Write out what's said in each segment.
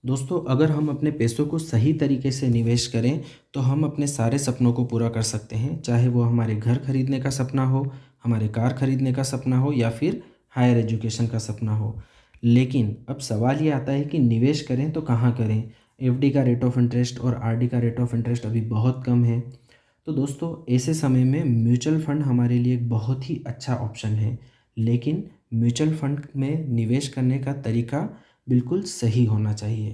दोस्तों, अगर हम अपने पैसों को सही तरीके से निवेश करें तो हम अपने सारे सपनों को पूरा कर सकते हैं। चाहे वो हमारे घर खरीदने का सपना हो, हमारे कार खरीदने का सपना हो या फिर हायर एजुकेशन का सपना हो। लेकिन अब सवाल ये आता है कि निवेश करें तो कहाँ करें। एफडी का रेट ऑफ इंटरेस्ट और आरडी का रेट ऑफ इंटरेस्ट अभी बहुत कम है। तो दोस्तों, ऐसे समय में म्यूचुअल फंड हमारे लिए एक बहुत ही अच्छा ऑप्शन है। लेकिन म्यूचुअल फंड में निवेश करने का तरीका बिल्कुल सही होना चाहिए।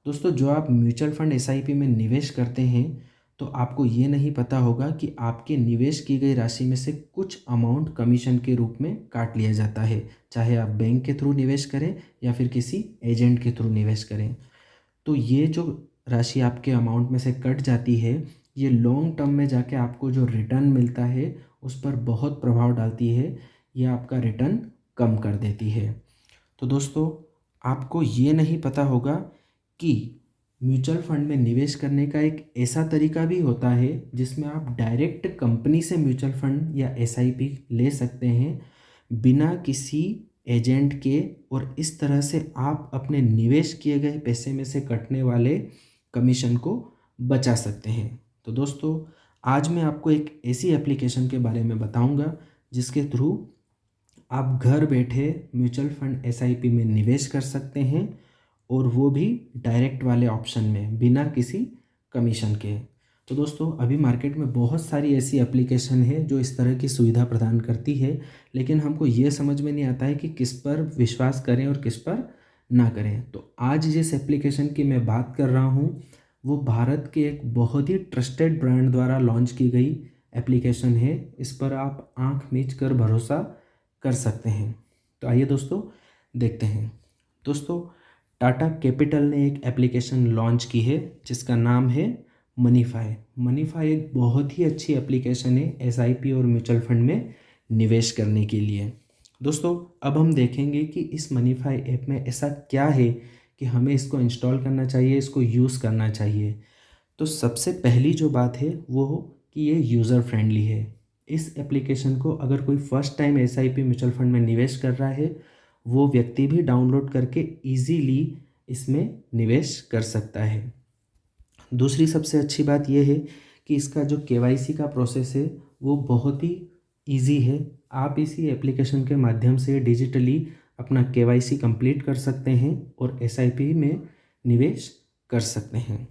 दोस्तों, जो आप म्यूचुअल फंड एसआईपी में निवेश करते हैं तो आपको ये नहीं पता होगा कि आपके निवेश की गई राशि में से कुछ अमाउंट कमीशन के रूप में काट लिया जाता है। चाहे आप बैंक के थ्रू निवेश करें या फिर किसी एजेंट के थ्रू निवेश करें, तो ये जो राशि आपके अमाउंट में से कट जाती है, ये लॉन्ग टर्म में जाके आपको जो रिटर्न मिलता है उस पर बहुत प्रभाव डालती है। ये आपका रिटर्न कम कर देती है। तो दोस्तों, आपको ये नहीं पता होगा कि म्यूचुअल फंड में निवेश करने का एक ऐसा तरीका भी होता है जिसमें आप डायरेक्ट कंपनी से म्यूचुअल फंड या एसआईपी ले सकते हैं बिना किसी एजेंट के, और इस तरह से आप अपने निवेश किए गए पैसे में से कटने वाले कमीशन को बचा सकते हैं। तो दोस्तों, आज मैं आपको एक ऐसी एप्लीकेशन के बारे में बताऊंगा जिसके थ्रू आप घर बैठे म्यूचुअल फंड एसआईपी में निवेश कर सकते हैं, और वो भी डायरेक्ट वाले ऑप्शन में बिना किसी कमीशन के। तो दोस्तों, अभी मार्केट में बहुत सारी ऐसी एप्लीकेशन है जो इस तरह की सुविधा प्रदान करती है, लेकिन हमको ये समझ में नहीं आता है कि किस पर विश्वास करें और किस पर ना करें। तो आज जिस एप्लीकेशन की मैं बात कर रहा हूँ वो भारत के एक बहुत ही ट्रस्टेड ब्रांड द्वारा लॉन्च की गई एप्लीकेशन है। इस पर आप आंख मीच कर भरोसा कर सकते हैं। तो आइए दोस्तों, देखते हैं। दोस्तों, टाटा कैपिटल ने एक एप्लीकेशन लॉन्च की है जिसका नाम है मनीफाई। मनीफाई एक बहुत ही अच्छी एप्लीकेशन है एसआईपी और म्यूचुअल फंड में निवेश करने के लिए। दोस्तों, अब हम देखेंगे कि इस मनीफाई ऐप में ऐसा क्या है कि हमें इसको इंस्टॉल करना चाहिए, इसको यूज़ करना चाहिए। तो सबसे पहली जो बात है वो कि ये यूज़र फ्रेंडली है। इस एप्लीकेशन को अगर कोई first time SIP mutual fund में निवेश कर रहा है, वो व्यक्ति भी डाउनलोड करके इजीली इसमें निवेश कर सकता है। दूसरी सबसे अच्छी बात यह है कि इसका जो केवाईसी का प्रोसेस है वो बहुत ही इजी है। आप इसी एप्लीकेशन के माध्यम से डिजिटली अपना केवाईसी कंप्लीट कर सकते हैं और एसआईपी में निवेश कर सकते हैं।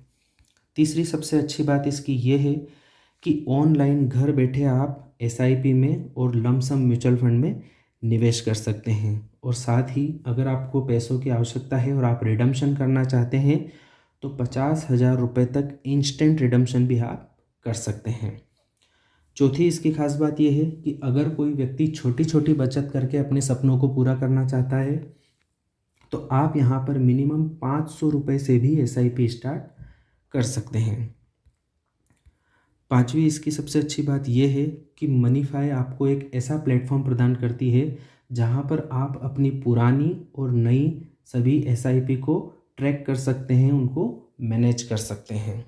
तीसरी सबसे अच्छी बात इसकी ये है कि ऑनलाइन घर बैठे आप एसआईपी में और लमसम म्यूचुअल फंड में निवेश कर सकते हैं, और साथ ही अगर आपको पैसों की आवश्यकता है और आप रिडम्पशन करना चाहते हैं तो 50,000 रुपये तक इंस्टेंट रिडम्पशन भी आप कर सकते हैं। चौथी इसकी खास बात यह है कि अगर कोई व्यक्ति छोटी छोटी बचत करके अपने सपनों को पूरा करना चाहता है तो आप यहाँ पर मिनिमम 500 रुपये से भी एसआईपी स्टार्ट कर सकते हैं। पांचवी इसकी सबसे अच्छी बात यह है कि मनीफाई आपको एक ऐसा प्लेटफॉर्म प्रदान करती है जहां पर आप अपनी पुरानी और नई सभी एसआईपी को ट्रैक कर सकते हैं, उनको मैनेज कर सकते हैं।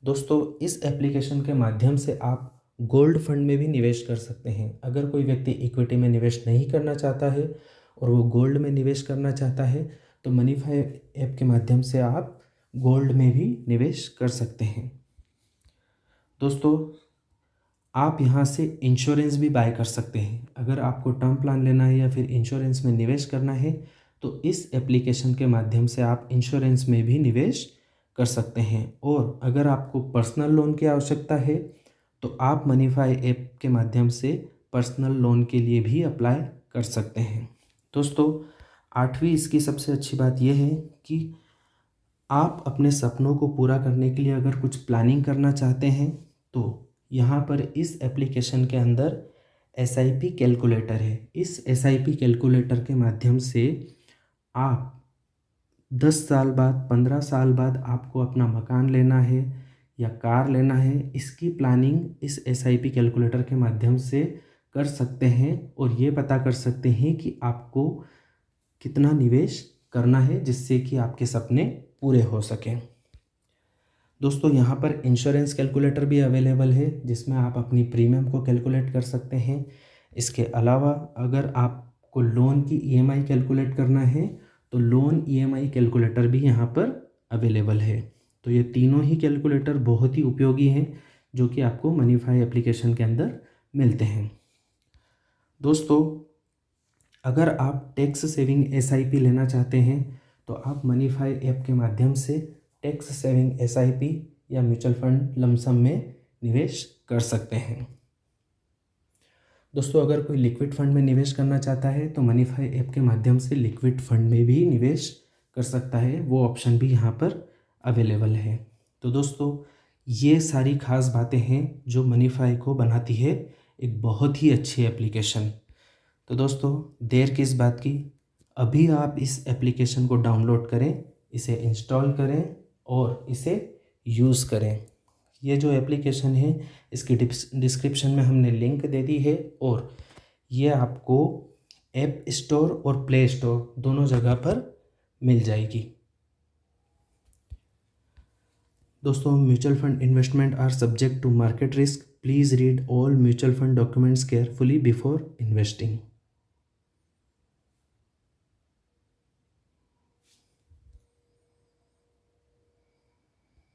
दोस्तों, इस एप्लीकेशन के माध्यम से आप गोल्ड फंड में भी निवेश कर सकते हैं। अगर कोई व्यक्ति इक्विटी में निवेश नहीं करना चाहता है और वो गोल्ड में निवेश करना चाहता है तो मनीफाई ऐप के माध्यम से आप गोल्ड में भी निवेश कर सकते हैं। दोस्तों, आप यहाँ से इंश्योरेंस भी बाय कर सकते हैं। अगर आपको टर्म प्लान लेना है या फिर इंश्योरेंस में निवेश करना है तो इस एप्लीकेशन के माध्यम से आप इंश्योरेंस में भी निवेश कर सकते हैं। और अगर आपको पर्सनल लोन की आवश्यकता है तो आप मनीफाई ऐप के माध्यम से पर्सनल लोन के लिए भी अप्लाई कर सकते हैं। दोस्तों, आठवीं इसकी सबसे अच्छी बात यह है कि आप अपने सपनों को पूरा करने के लिए अगर कुछ प्लानिंग करना चाहते हैं तो यहाँ पर इस एप्लीकेशन के अंदर एसआईपी कैलकुलेटर है। इस एसआईपी कैलकुलेटर के माध्यम से आप 10 साल बाद, 15 साल बाद आपको अपना मकान लेना है या कार लेना है, इसकी प्लानिंग इस एसआईपी कैलकुलेटर के माध्यम से कर सकते हैं और ये पता कर सकते हैं कि आपको कितना निवेश करना है जिससे कि आपके सपने पूरे हो सकें। दोस्तों, यहाँ पर इंश्योरेंस कैलकुलेटर भी अवेलेबल है जिसमें आप अपनी प्रीमियम को कैलकुलेट कर सकते हैं। इसके अलावा अगर आपको लोन की ईएमआई कैलकुलेट करना है तो लोन ईएमआई कैलकुलेटर भी यहाँ पर अवेलेबल है। तो ये तीनों ही कैलकुलेटर बहुत ही उपयोगी हैं जो कि आपको मनीफाई एप्लीकेशन के अंदर मिलते हैं। दोस्तों, अगर आप टैक्स सेविंग एसआईपी लेना चाहते हैं तो आप मनीफाई ऐप के माध्यम से टैक्स सेविंग एसआईपी या म्यूचुअल फंड लमसम में निवेश कर सकते हैं। दोस्तों, अगर कोई लिक्विड फंड में निवेश करना चाहता है तो मनीफाई ऐप के माध्यम से लिक्विड फंड में भी निवेश कर सकता है, वो ऑप्शन भी यहाँ पर अवेलेबल है। तो दोस्तों, ये सारी खास बातें हैं जो मनीफाई को बनाती है एक बहुत ही अच्छी एप्लीकेशन। तो दोस्तों, देर किस बात की, अभी आप इस एप्लीकेशन को डाउनलोड करें, इसे इंस्टॉल करें और इसे यूज़ करें। ये जो एप्लीकेशन है इसकी डिस्क्रिप्शन में हमने लिंक दे दी है और ये आपको ऐप स्टोर और प्ले स्टोर दोनों जगह पर मिल जाएगी। दोस्तों, mutual fund investment are subject to market risk. Please read all mutual fund documents carefully before investing.